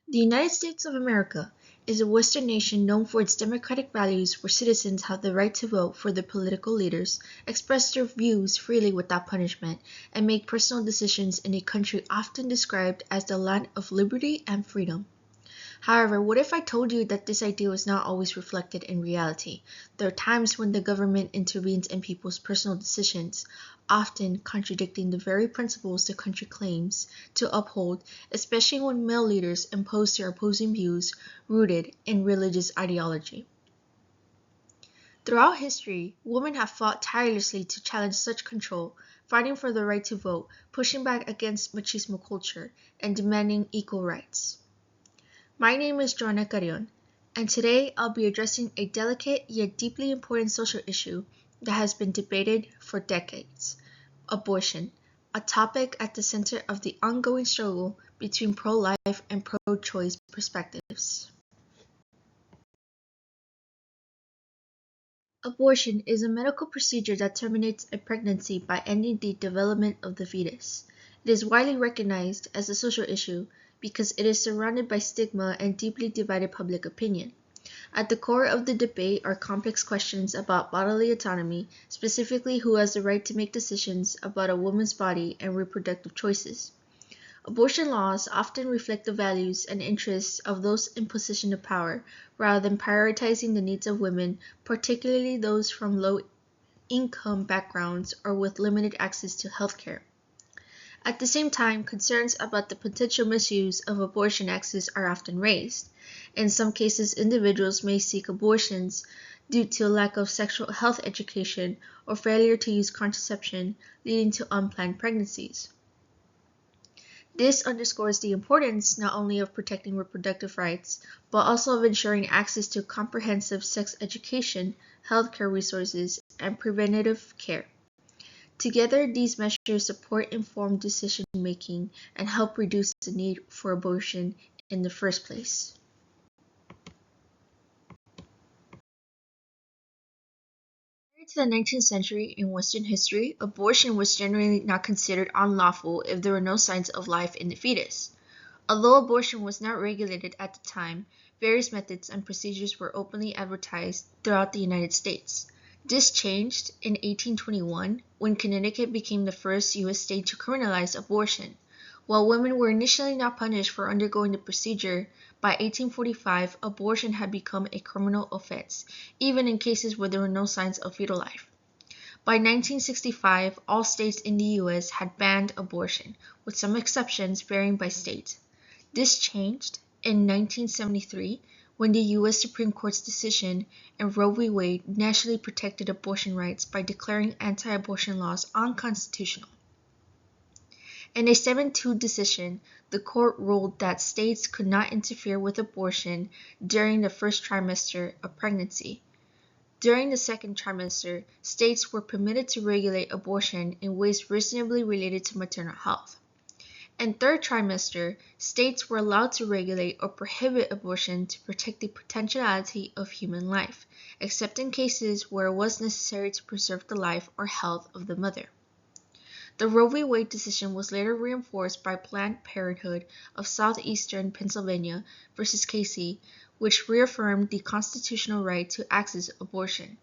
The United States of America is a Western nation known for its democratic values where citizens have the right to vote for their political leaders, express their views freely without punishment, and make personal decisions in a country often described as the land of liberty and freedom. However, what if I told you that this ideal is not always reflected in reality? There are times when the government intervenes in people's personal decisions, often contradicting the very principles the country claims to uphold, especially when male leaders impose their opposing views rooted in religious ideology. Throughout history, women have fought tirelessly to challenge such control, fighting for the right to vote, pushing back against machismo culture, and demanding equal rights. My name is Joanna Carrion, and today I'll be addressing a delicate yet deeply important social issue that has been debated for decades: abortion, a topic at the center of the ongoing struggle between pro-life and pro-choice perspectives. Abortion is a medical procedure that terminates a pregnancy by ending the development of the fetus. It is widely recognized as a social issue because it is surrounded by stigma and deeply divided public opinion. At the core of the debate are complex questions about bodily autonomy, specifically who has the right to make decisions about a woman's body and reproductive choices. Abortion laws often reflect the values and interests of those in position of power, rather than prioritizing the needs of women, particularly those from low-income backgrounds or with limited access to healthcare. At the same time, concerns about the potential misuse of abortion access are often raised. In some cases, individuals may seek abortions due to lack of sexual health education or failure to use contraception, leading to unplanned pregnancies. This underscores the importance not only of protecting reproductive rights, but also of ensuring access to comprehensive sex education, healthcare resources, and preventative care. Together, these measures support informed decision-making and help reduce the need for abortion in the first place. Prior to the 19th century, in Western history, abortion was generally not considered unlawful if there were no signs of life in the fetus. Although abortion was not regulated at the time, various methods and procedures were openly advertised throughout the United States. This changed in 1821 when Connecticut became the first U.S. state to criminalize abortion. While women were initially not punished for undergoing the procedure, by 1845 abortion had become a criminal offense, even in cases where there were no signs of fetal life. By 1965, all states in the U.S. had banned abortion, with some exceptions varying by state. This changed in 1973 when the U.S. Supreme Court's decision in Roe v. Wade nationally protected abortion rights by declaring anti-abortion laws unconstitutional. In a 7-2 decision, the court ruled that states could not interfere with abortion during the first trimester of pregnancy. During the second trimester, states were permitted to regulate abortion in ways reasonably related to maternal health. In third trimester, states were allowed to regulate or prohibit abortion to protect the potentiality of human life, except in cases where it was necessary to preserve the life or health of the mother. The Roe v. Wade decision was later reinforced by Planned Parenthood of Southeastern Pennsylvania v. Casey, which reaffirmed the constitutional right to access abortion.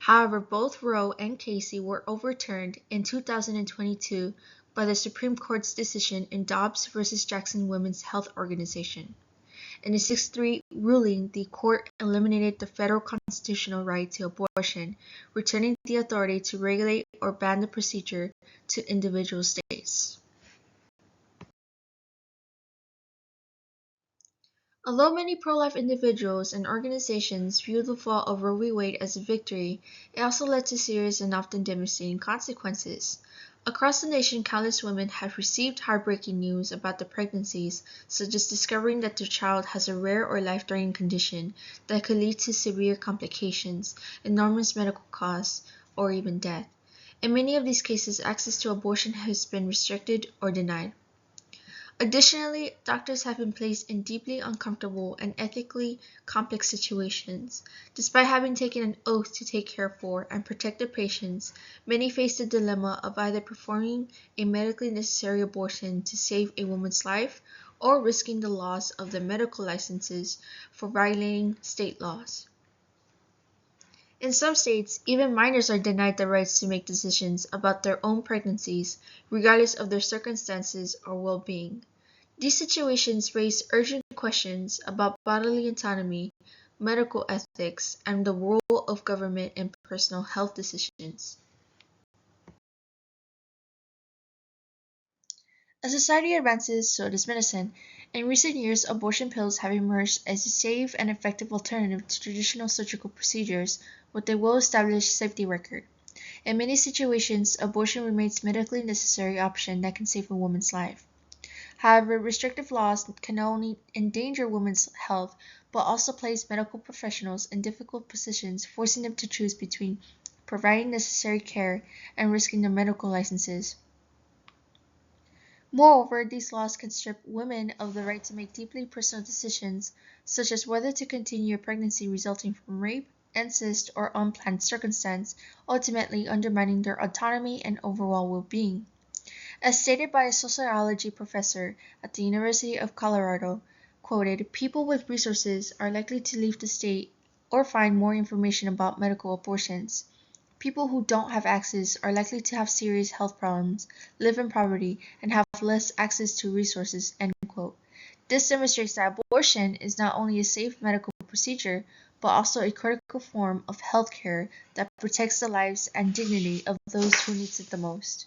However, both Roe and Casey were overturned in 2022 by the Supreme Court's decision in Dobbs v. Jackson Women's Health Organization. In a 6-3 ruling, the court eliminated the federal constitutional right to abortion, returning the authority to regulate or ban the procedure to individual states. Although many pro-life individuals and organizations view the fall of Roe v. Wade as a victory, it also led to serious and often devastating consequences. Across the nation, countless women have received heartbreaking news about their pregnancies, such as discovering that their child has a rare or life-threatening condition that could lead to severe complications, enormous medical costs, or even death. In many of these cases, access to abortion has been restricted or denied. Additionally, doctors have been placed in deeply uncomfortable and ethically complex situations. Despite having taken an oath to take care for and protect their patients, many face the dilemma of either performing a medically necessary abortion to save a woman's life or risking the loss of their medical licenses for violating state laws. In some states, even minors are denied the rights to make decisions about their own pregnancies, regardless of their circumstances or well-being. These situations raise urgent questions about bodily autonomy, medical ethics, and the role of government in personal health decisions. As society advances, so does medicine. In recent years, abortion pills have emerged as a safe and effective alternative to traditional surgical procedures with a well-established safety record. In many situations, abortion remains a medically necessary option that can save a woman's life. However, restrictive laws can not only endanger women's health, but also place medical professionals in difficult positions, forcing them to choose between providing necessary care and risking their medical licenses. Moreover, these laws can strip women of the right to make deeply personal decisions, such as whether to continue a pregnancy resulting from rape, incest, or unplanned circumstance, ultimately undermining their autonomy and overall well-being. As stated by a sociology professor at the University of Colorado, quoted, "People with resources are likely to leave the state or find more information about medical abortions. People who don't have access are likely to have serious health problems, live in poverty, and have less access to resources." End quote. This demonstrates that abortion is not only a safe medical procedure, but also a critical form of health care that protects the lives and dignity of those who need it the most.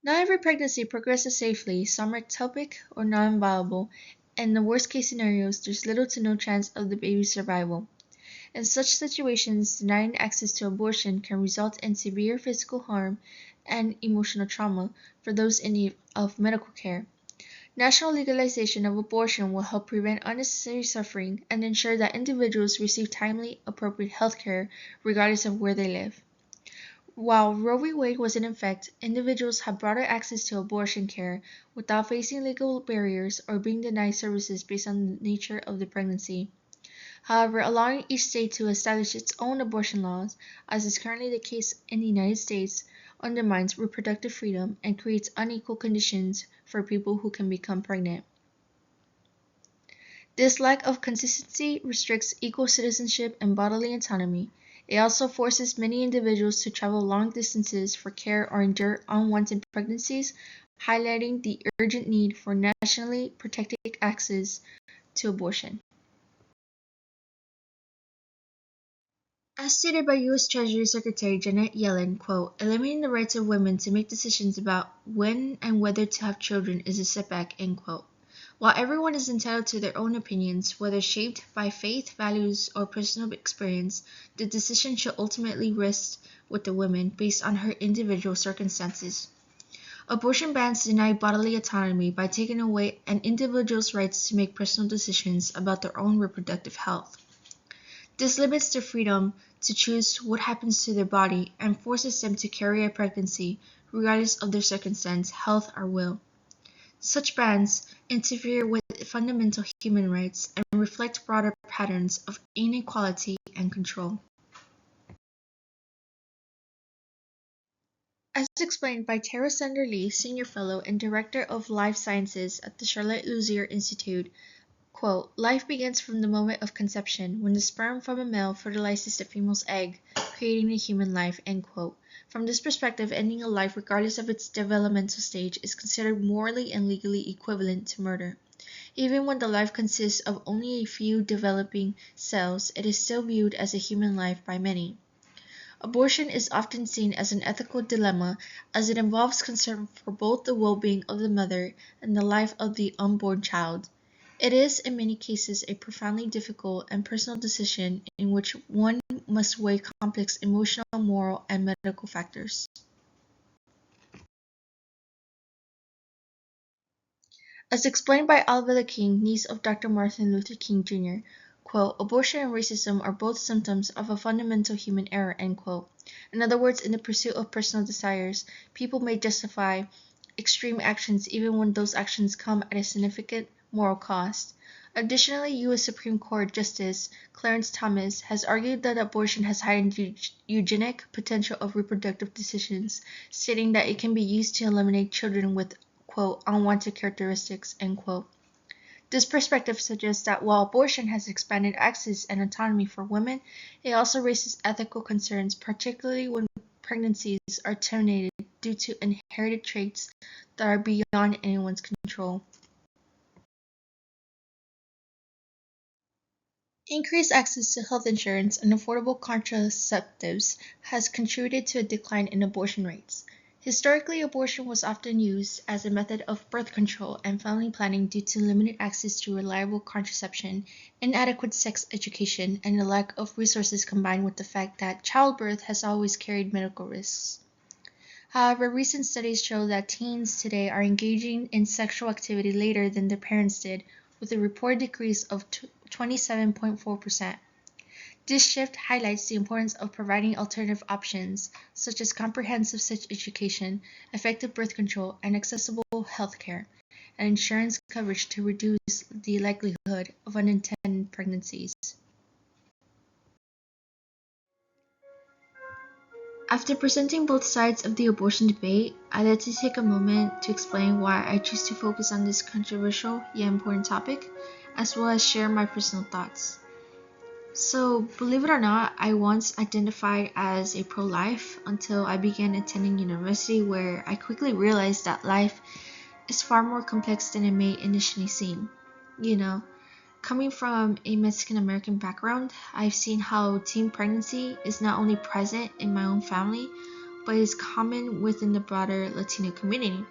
Not every pregnancy progresses safely, some are ectopic or non-viable, and in the worst case scenarios, there's little to no chance of the baby's survival. In such situations, denying access to abortion can result in severe physical harm and emotional trauma for those in need of medical care. National legalization of abortion will help prevent unnecessary suffering and ensure that individuals receive timely, appropriate health care regardless of where they live. While Roe v. Wade was in effect, individuals have broader access to abortion care without facing legal barriers or being denied services based on the nature of the pregnancy. However, allowing each state to establish its own abortion laws, as is currently the case in the United States, undermines reproductive freedom and creates unequal conditions for people who can become pregnant. This lack of consistency restricts equal citizenship and bodily autonomy. It also forces many individuals to travel long distances for care or endure unwanted pregnancies, highlighting the urgent need for nationally protected access to abortion. As stated by U.S. Treasury Secretary Janet Yellen, quote, "Eliminating the rights of women to make decisions about when and whether to have children is a setback," end quote. While everyone is entitled to their own opinions, whether shaped by faith, values, or personal experience, the decision should ultimately rest with the woman based on her individual circumstances. Abortion bans deny bodily autonomy by taking away an individual's rights to make personal decisions about their own reproductive health. This limits their freedom to choose what happens to their body and forces them to carry a pregnancy regardless of their circumstance, health, or will. Such bans interfere with fundamental human rights and reflect broader patterns of inequality and control. As explained by Tara Sander Lee, Senior Fellow and Director of Life Sciences at the Charlotte Lussier Institute, quote, "Life begins from the moment of conception, when the sperm from a male fertilizes the female's egg, creating a human life," end quote. From this perspective, ending a life regardless of its developmental stage is considered morally and legally equivalent to murder. Even when the life consists of only a few developing cells, it is still viewed as a human life by many. Abortion is often seen as an ethical dilemma, as it involves concern for both the well-being of the mother and the life of the unborn child. It is, in many cases, a profoundly difficult and personal decision in which one must weigh complex emotional, moral, and medical factors. As explained by Alveda King, niece of Dr. Martin Luther King Jr., quote, "Abortion and racism are both symptoms of a fundamental human error," end quote. In other words, in the pursuit of personal desires, people may justify extreme actions even when those actions come at a significant moral cost. Additionally, U.S. Supreme Court Justice Clarence Thomas has argued that abortion has heightened eugenic potential of reproductive decisions, stating that it can be used to eliminate children with, quote, unwanted characteristics, end quote. This perspective suggests that while abortion has expanded access and autonomy for women, it also raises ethical concerns, particularly when pregnancies are terminated due to inherited traits that are beyond anyone's control. Increased access to health insurance and affordable contraceptives has contributed to a decline in abortion rates. Historically, abortion was often used as a method of birth control and family planning due to limited access to reliable contraception, inadequate sex education, and a lack of resources combined with the fact that childbirth has always carried medical risks. However, recent studies show that teens today are engaging in sexual activity later than their parents did, with a reported decrease of 27.4%. This shift highlights the importance of providing alternative options, such as comprehensive sex education, effective birth control, and accessible health care, and insurance coverage to reduce the likelihood of unintended pregnancies. After presenting both sides of the abortion debate, I'd like to take a moment to explain why I choose to focus on this controversial yet important topic, as well as share my personal thoughts. So, believe it or not, I once identified as a pro-life until I began attending university, where I quickly realized that life is far more complex than it may initially seem. You know, coming from a Mexican American background, I've seen how teen pregnancy is not only present in my own family, but is common within the broader Latino community.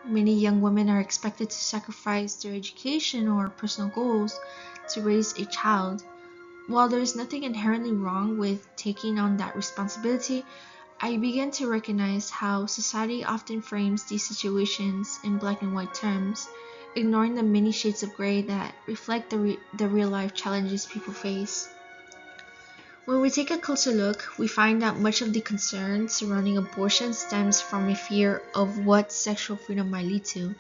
Many young women are expected to sacrifice their education or personal goals to raise a child. While there is nothing inherently wrong with taking on that responsibility, I began to recognize how society often frames these situations in black and white terms, ignoring the many shades of gray that reflect the real-life challenges people face. When we take a closer look, we find that much of the concern surrounding abortion stems from a fear of what sexual freedom might lead to,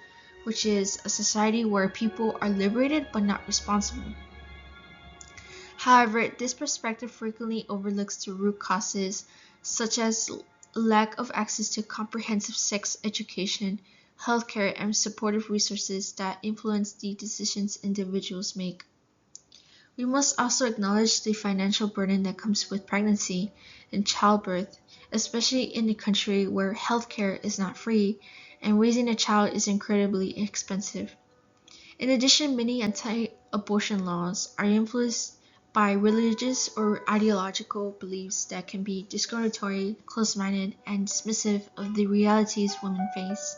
which is a society where people are liberated but not responsible. However, this perspective frequently overlooks the root causes, such as lack of access to comprehensive sex education, healthcare, and supportive resources that influence the decisions individuals make. We must also acknowledge the financial burden that comes with pregnancy and childbirth, especially in a country where healthcare is not free and raising a child is incredibly expensive. In addition, many anti-abortion laws are influenced by religious or ideological beliefs that can be discriminatory, close-minded, and dismissive of the realities women face.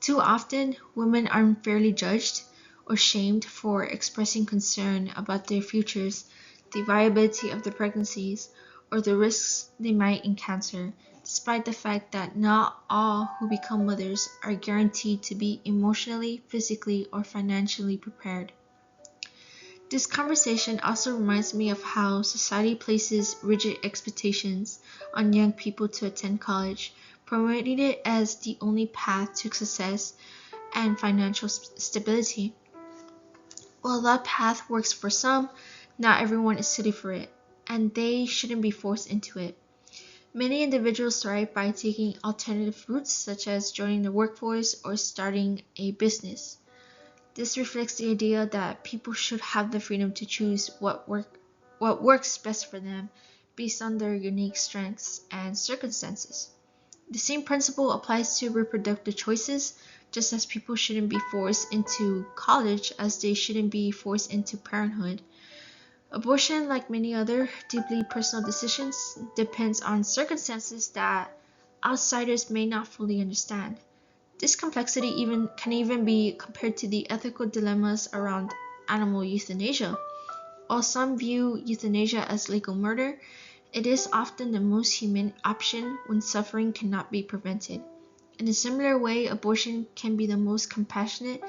Too often, women are unfairly judged or shamed for expressing concern about their futures, the viability of their pregnancies, or the risks they might encounter, despite the fact that not all who become mothers are guaranteed to be emotionally, physically, or financially prepared. This conversation also reminds me of how society places rigid expectations on young people to attend college, promoting it as the only path to success and financial stability. While that path works for some, not everyone is suited for it, and they shouldn't be forced into it. Many individuals thrive by taking alternative routes, such as joining the workforce or starting a business. This reflects the idea that people should have the freedom to choose what works best for them based on their unique strengths and circumstances. The same principle applies to reproductive choices, just as people shouldn't be forced into college as they shouldn't be forced into parenthood. Abortion, like many other deeply personal decisions, depends on circumstances that outsiders may not fully understand. This complexity can even be compared to the ethical dilemmas around animal euthanasia. While some view euthanasia as legal murder, it is often the most humane option when suffering cannot be prevented. In a similar way, abortion can be the most compassionate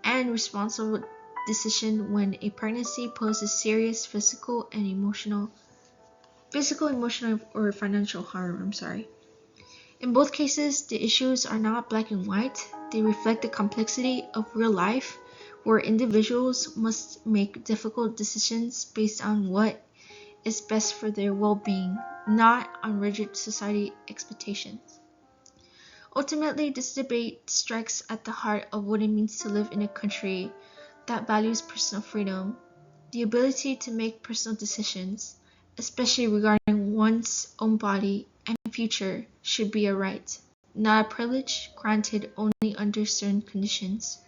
and responsible decision when a pregnancy poses serious physical, emotional, or financial harm. In both cases, the issues are not black and white. They reflect the complexity of real life, where individuals must make difficult decisions based on what is best for their well-being, not on rigid society expectations. Ultimately, this debate strikes at the heart of what it means to live in a country that values personal freedom. The ability to make personal decisions, especially regarding one's own body and future, should be a right, not a privilege granted only under certain conditions.